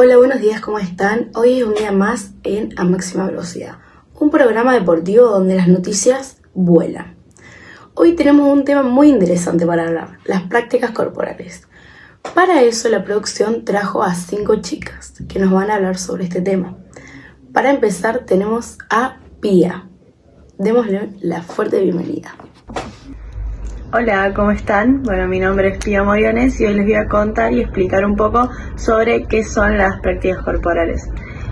Hola, buenos días, ¿cómo están? Hoy es un día más en A Máxima Velocidad, un programa deportivo donde las noticias vuelan. Hoy tenemos un tema muy interesante para hablar, las prácticas corporales. Para eso la producción trajo a 5 chicas que nos van a hablar sobre este tema. Para empezar tenemos a Pía. Démosle la fuerte bienvenida. Hola, ¿cómo están? Bueno, mi nombre es Pía Moriones y hoy les voy a contar y explicar un poco sobre qué son las prácticas corporales.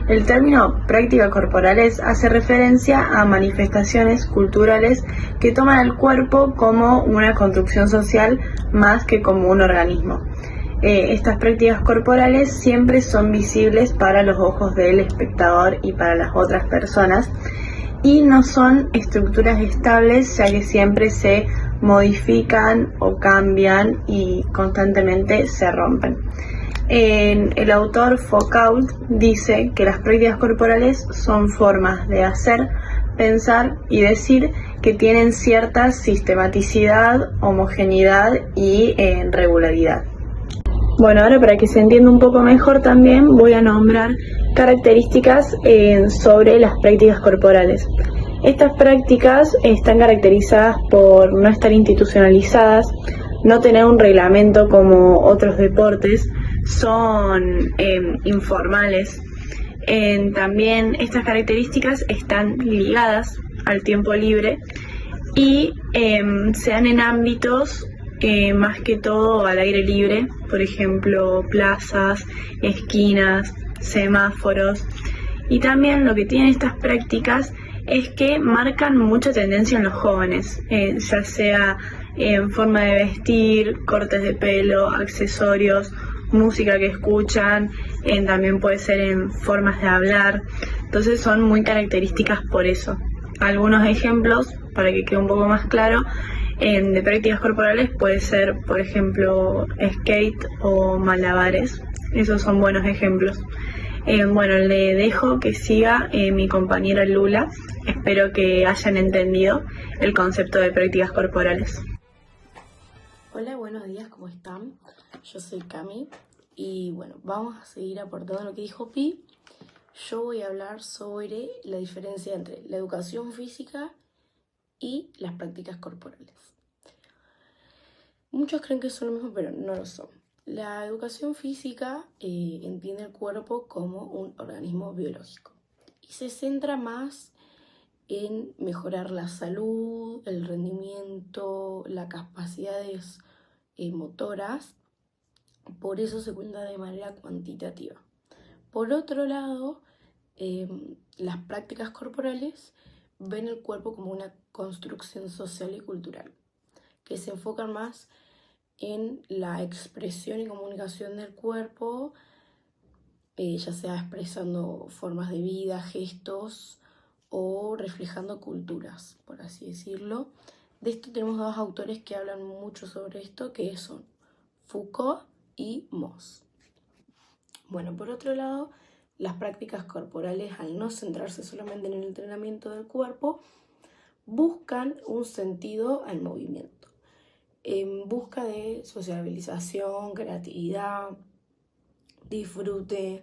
El término prácticas corporales hace referencia a manifestaciones culturales que toman al cuerpo como una construcción social más que como un organismo. Estas prácticas corporales siempre son visibles para los ojos del espectador y para las otras personas y no son estructuras estables, ya que siempre se modifican o cambian y constantemente se rompen. El autor Foucault dice que las prácticas corporales son formas de hacer, pensar y decir que tienen cierta sistematicidad, homogeneidad y regularidad. Bueno, ahora para que se entienda un poco mejor también voy a nombrar características sobre las prácticas corporales. Estas prácticas están caracterizadas por no estar institucionalizadas, no tener un reglamento como otros deportes, son informales. También estas características están ligadas al tiempo libre y se dan en ámbitos más que todo al aire libre, por ejemplo, plazas, esquinas, semáforos. Y también lo que tienen estas prácticas es que marcan mucha tendencia en los jóvenes, ya sea en forma de vestir, cortes de pelo, accesorios, música que escuchan, también puede ser en formas de hablar. Entonces son muy características por eso. Algunos ejemplos, para que quede un poco más claro, de prácticas corporales puede ser, por ejemplo, skate o malabares. Esos son buenos ejemplos. Bueno, le dejo que siga mi compañera Lula. Espero que hayan entendido el concepto de prácticas corporales. Hola, buenos días, ¿cómo están? Yo soy Cami y bueno, vamos a seguir aportando lo que dijo Pi. Yo voy a hablar sobre la diferencia entre la educación física y las prácticas corporales. Muchos creen que son lo mismo, pero no lo son. La educación física entiende el cuerpo como un organismo biológico y se centra más en mejorar la salud, el rendimiento, las capacidades motoras. Por eso se cuenta de manera cuantitativa. Por otro lado, las prácticas corporales ven el cuerpo como una construcción social y cultural, que se enfocan más en la expresión y comunicación del cuerpo, ya sea expresando formas de vida, gestos o reflejando culturas, por así decirlo. De esto tenemos 2 autores que hablan mucho sobre esto, que son Foucault y Mauss. Bueno, por otro lado, las prácticas corporales, al no centrarse solamente en el entrenamiento del cuerpo, buscan un sentido al movimiento, en busca de sociabilización, creatividad, disfrute,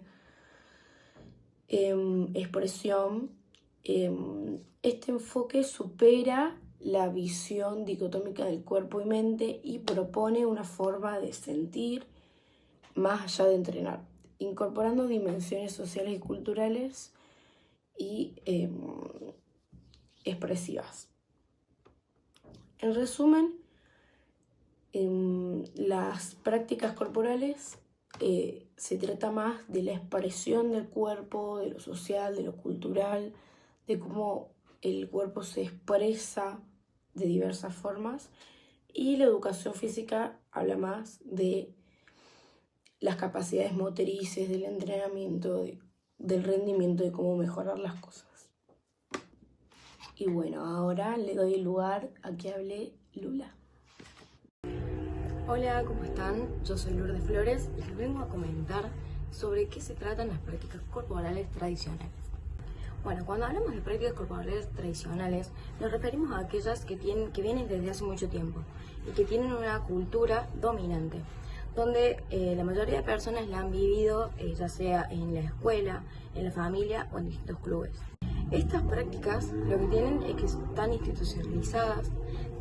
expresión. Este enfoque supera la visión dicotómica del cuerpo y mente y propone una forma de sentir más allá de entrenar, incorporando dimensiones sociales y culturales y expresivas. En resumen, las prácticas corporales se trata más de la expresión del cuerpo, de lo social, de lo cultural, de cómo el cuerpo se expresa de diversas formas, y la educación física habla más de las capacidades motrices, del entrenamiento, del rendimiento, de cómo mejorar las cosas. Y bueno, ahora le doy el lugar a que hable Lula. Hola, ¿cómo están? Yo soy Lourdes Flores y les vengo a comentar sobre qué se tratan las prácticas corporales tradicionales. Bueno, cuando hablamos de prácticas corporales tradicionales, nos referimos a aquellas que vienen desde hace mucho tiempo y que tienen una cultura dominante, donde la mayoría de personas la han vivido ya sea en la escuela, en la familia o en distintos clubes. Estas prácticas lo que tienen es que están institucionalizadas,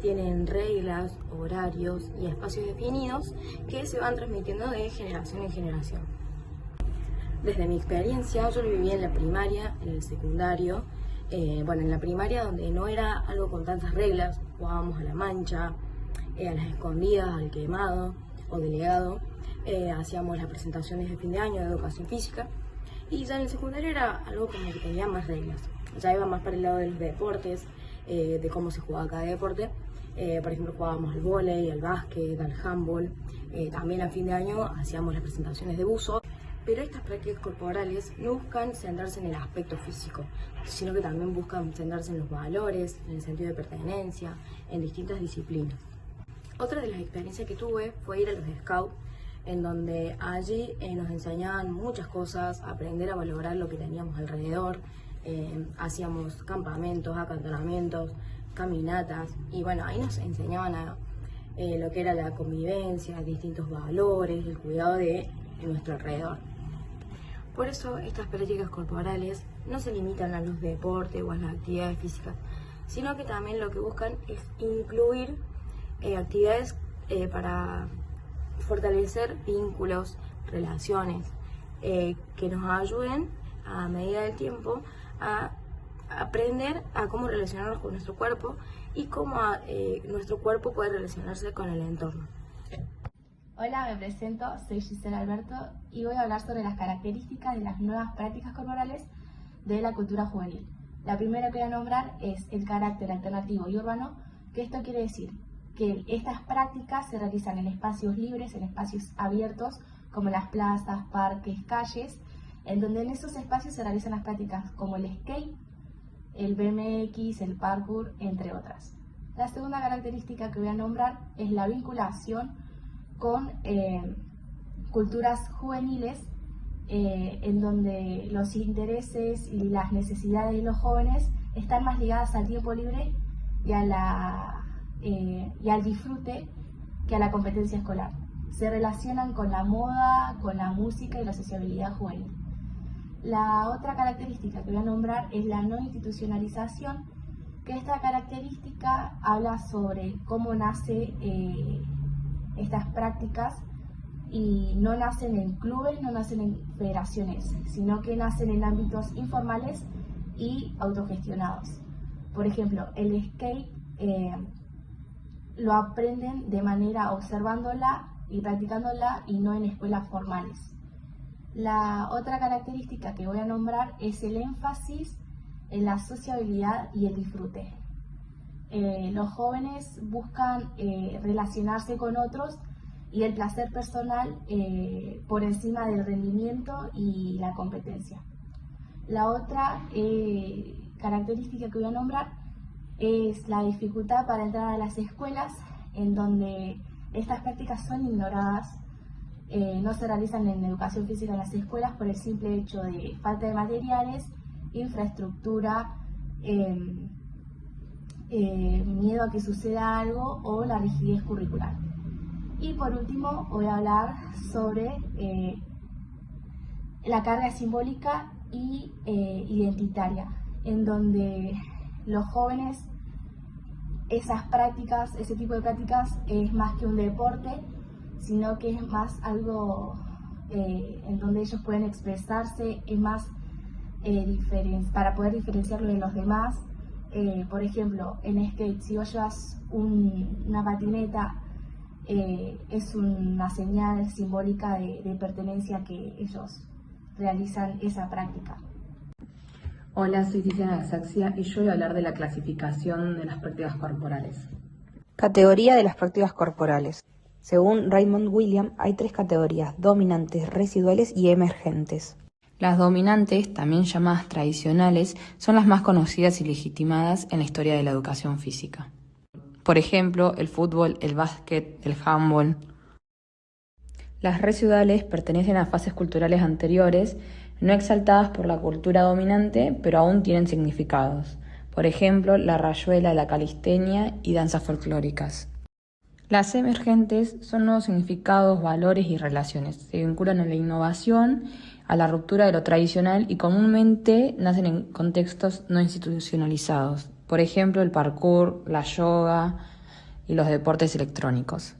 tienen reglas, horarios y espacios definidos que se van transmitiendo de generación en generación. Desde mi experiencia, yo lo viví en la primaria, en el secundario, en la primaria donde no era algo con tantas reglas, jugábamos a la mancha, a las escondidas, al quemado o delegado, hacíamos las presentaciones de fin de año de educación física, y ya en el secundario era algo como que tenía más reglas, ya iba más para el lado de los deportes, de cómo se jugaba cada deporte. Por ejemplo, jugábamos al vóley, al básquet, al handball, también a fin de año hacíamos las presentaciones de buzo. Pero estas prácticas corporales no buscan centrarse en el aspecto físico, sino que también buscan centrarse en los valores, en el sentido de pertenencia, en distintas disciplinas. Otra de las experiencias que tuve fue ir a los Scouts, en donde allí nos enseñaban muchas cosas, aprender a valorar lo que teníamos alrededor, hacíamos campamentos, acantonamientos, caminatas, y ahí nos enseñaban lo que era la convivencia, distintos valores, el cuidado de nuestro alrededor. Por eso estas prácticas corporales no se limitan a los deportes o a las actividades físicas, sino que también lo que buscan es incluir actividades para fortalecer vínculos, relaciones, que nos ayuden a medida del tiempo a aprender a cómo relacionarnos con nuestro cuerpo y cómo nuestro cuerpo puede relacionarse con el entorno. Hola, me presento, soy Gisela Alberto y voy a hablar sobre las características de las nuevas prácticas corporales de la cultura juvenil. La primera que voy a nombrar es el carácter alternativo y urbano, que esto quiere decir que estas prácticas se realizan en espacios libres, en espacios abiertos, como las plazas, parques, calles, en donde en esos espacios se realizan las prácticas como el skate, el BMX, el parkour, entre otras. La segunda característica que voy a nombrar es la vinculación con culturas juveniles, en donde los intereses y las necesidades de los jóvenes están más ligadas al tiempo libre y al disfrute que a la competencia escolar. Se relacionan con la moda, con la música y la sociabilidad juvenil. La otra característica que voy a nombrar es la no institucionalización, que esta característica habla sobre cómo nace estas prácticas, y no nacen en clubes, no nacen en federaciones, sino que nacen en ámbitos informales y autogestionados. Por ejemplo, el skate lo aprenden de manera observándola y practicándola, y no en escuelas formales. La otra característica que voy a nombrar es el énfasis en la sociabilidad y el disfrute. Los jóvenes buscan relacionarse con otros y el placer personal por encima del rendimiento y la competencia. La otra característica que voy a nombrar es la dificultad para entrar a las escuelas, en donde estas prácticas son ignoradas. No se realizan en educación física en las escuelas por el simple hecho de falta de materiales, infraestructura, miedo a que suceda algo o la rigidez curricular. Y por último voy a hablar sobre la carga simbólica y identitaria, en donde los jóvenes, esas prácticas, ese tipo de prácticas es más que un deporte, sino que es más algo en donde ellos pueden expresarse, es más para poder diferenciarlo de los demás. Por ejemplo, en skate, si vos llevas una patineta, es una señal simbólica de pertenencia que ellos realizan esa práctica. Hola, soy Tiziana Saxia y yo voy a hablar de la clasificación de las prácticas corporales. Categoría de las prácticas corporales. Según Raymond Williams, hay 3 categorías: dominantes, residuales y emergentes. Las dominantes, también llamadas tradicionales, son las más conocidas y legitimadas en la historia de la educación física. Por ejemplo, el fútbol, el básquet, el handball. Las residuales pertenecen a fases culturales anteriores, no exaltadas por la cultura dominante, pero aún tienen significados. Por ejemplo, la rayuela, la calistenia y danzas folclóricas. Las emergentes son nuevos significados, valores y relaciones. Se vinculan a la innovación, a la ruptura de lo tradicional y comúnmente nacen en contextos no institucionalizados. Por ejemplo, el parkour, la yoga y los deportes electrónicos.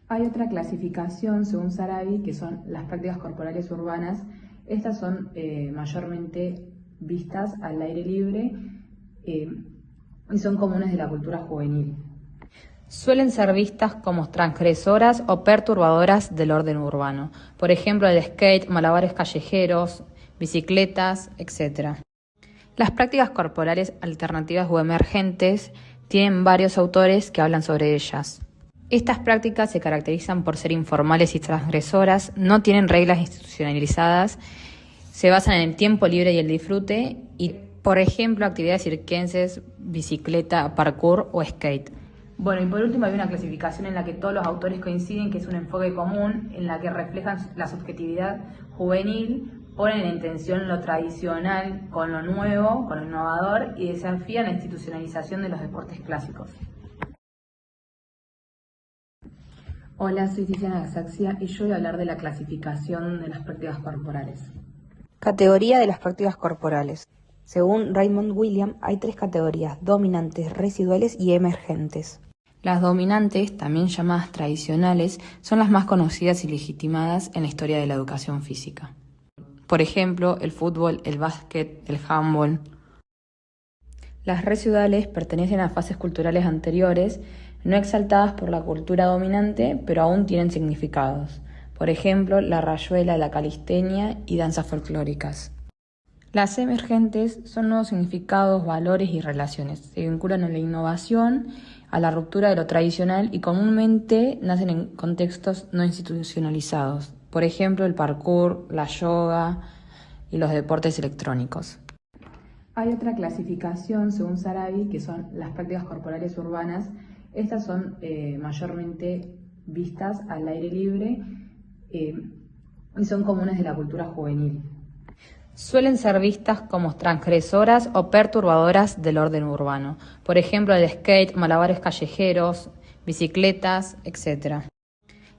Hay otra clasificación, según Sarabi, que son las prácticas corporales urbanas. Estas son mayormente vistas al aire libre y son comunes de la cultura juvenil. Suelen ser vistas como transgresoras o perturbadoras del orden urbano. Por ejemplo, el skate, malabares callejeros, bicicletas, etc. Las prácticas corporales alternativas o emergentes tienen varios autores que hablan sobre ellas. Estas prácticas se caracterizan por ser informales y transgresoras, no tienen reglas institucionalizadas, se basan en el tiempo libre y el disfrute y, por ejemplo, actividades circenses, bicicleta, parkour o skate. Bueno, y por último hay una clasificación en la que todos los autores coinciden que es un enfoque común, en la que reflejan la subjetividad juvenil, ponen en tensión lo tradicional con lo nuevo, con lo innovador y desafían la institucionalización de los deportes clásicos. Hola, soy Tiziana Gasaxia y yo voy a hablar de la clasificación de las prácticas corporales. Categoría de las prácticas corporales. Según Raymond William, hay 3 categorías: dominantes, residuales y emergentes. Las dominantes, también llamadas tradicionales, son las más conocidas y legitimadas en la historia de la educación física. Por ejemplo, el fútbol, el básquet, el handball. Las residuales pertenecen a fases culturales anteriores, no exaltadas por la cultura dominante, pero aún tienen significados. Por ejemplo, la rayuela, la calistenia y danzas folclóricas. Las emergentes son nuevos significados, valores y relaciones. Se vinculan a la innovación, a la ruptura de lo tradicional y comúnmente nacen en contextos no institucionalizados. Por ejemplo, el parkour, la yoga y los deportes electrónicos. Hay otra clasificación, según Sarabi, que son las prácticas corporales urbanas. Estas son mayormente vistas al aire libre y son comunes de la cultura juvenil. Suelen ser vistas como transgresoras o perturbadoras del orden urbano. Por ejemplo, el skate, malabares callejeros, bicicletas, etc.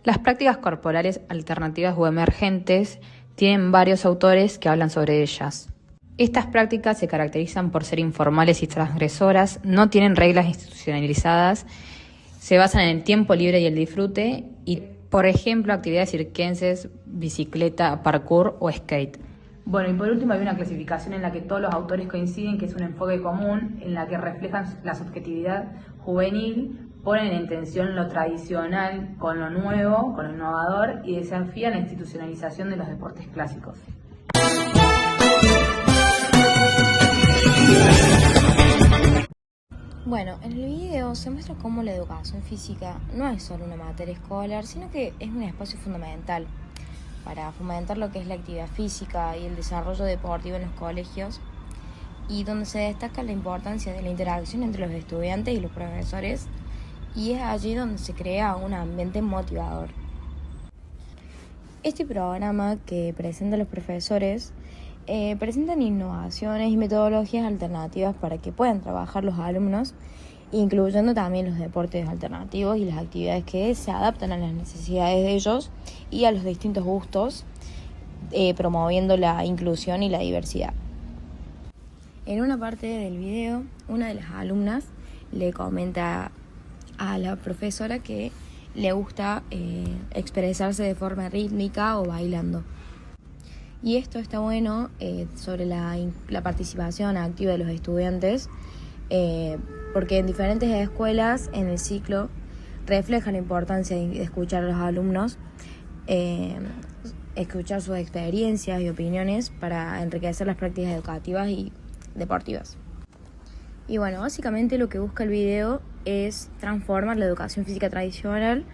Las prácticas corporales alternativas o emergentes tienen varios autores que hablan sobre ellas. Estas prácticas se caracterizan por ser informales y transgresoras, no tienen reglas institucionalizadas, se basan en el tiempo libre y el disfrute y, por ejemplo, actividades circenses, bicicleta, parkour o skate. Bueno, y por último hay una clasificación en la que todos los autores coinciden que es un enfoque común, en la que reflejan la subjetividad juvenil, ponen en tensión lo tradicional con lo nuevo, con lo innovador y desafían la institucionalización de los deportes clásicos. Bueno, en el video se muestra cómo la educación física no es solo una materia escolar, sino que es un espacio fundamental para fomentar lo que es la actividad física y el desarrollo deportivo en los colegios, y donde se destaca la importancia de la interacción entre los estudiantes y los profesores, y es allí donde se crea un ambiente motivador. Este programa que presentan los profesores presentan innovaciones y metodologías alternativas para que puedan trabajar los alumnos, incluyendo también los deportes alternativos y las actividades que se adaptan a las necesidades de ellos y a los distintos gustos, promoviendo la inclusión y la diversidad. En una parte del video, una de las alumnas le comenta a la profesora que le gusta expresarse de forma rítmica o bailando. Y esto está bueno sobre la participación activa de los estudiantes, porque en diferentes escuelas en el ciclo refleja la importancia de escuchar a los alumnos, escuchar sus experiencias y opiniones para enriquecer las prácticas educativas y deportivas. Y bueno, básicamente lo que busca el video es transformar la educación física tradicional,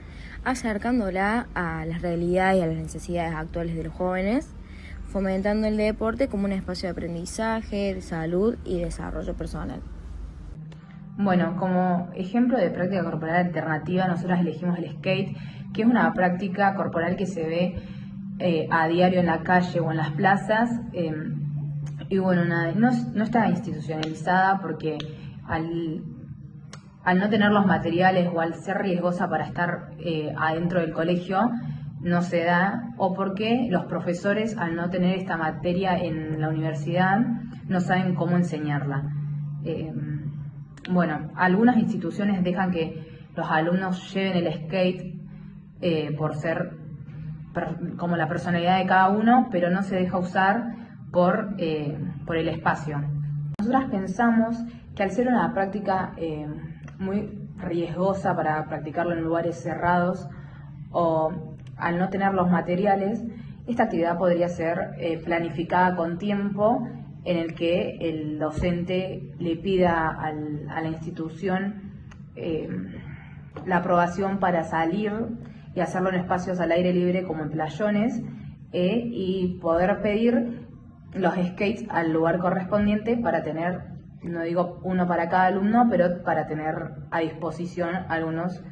acercándola a las realidades y a las necesidades actuales de los jóvenes, fomentando el deporte como un espacio de aprendizaje, de salud y desarrollo personal. Bueno, como ejemplo de práctica corporal alternativa, nosotros elegimos el skate, que es una práctica corporal que se ve a diario en la calle o en las plazas. Y bueno, no está institucionalizada porque al no tener los materiales o al ser riesgosa para estar adentro del colegio, no se da, o porque los profesores, al no tener esta materia en la universidad, no saben cómo enseñarla. Algunas instituciones dejan que los alumnos lleven el skate por ser como la personalidad de cada uno, pero no se deja usar por el espacio. Nosotras pensamos que al ser una práctica muy riesgosa para practicarlo en lugares cerrados o al no tener los materiales, esta actividad podría ser planificada con tiempo, en el que el docente le pida a la institución la aprobación para salir y hacerlo en espacios al aire libre como en playones y poder pedir los skates al lugar correspondiente para tener, no digo uno para cada alumno, pero para tener a disposición algunos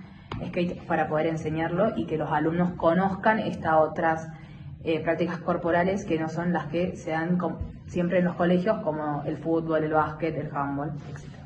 skates para poder enseñarlo y que los alumnos conozcan estas otras prácticas corporales que no son las que se dan siempre en los colegios, como el fútbol, el básquet, el handball, etc.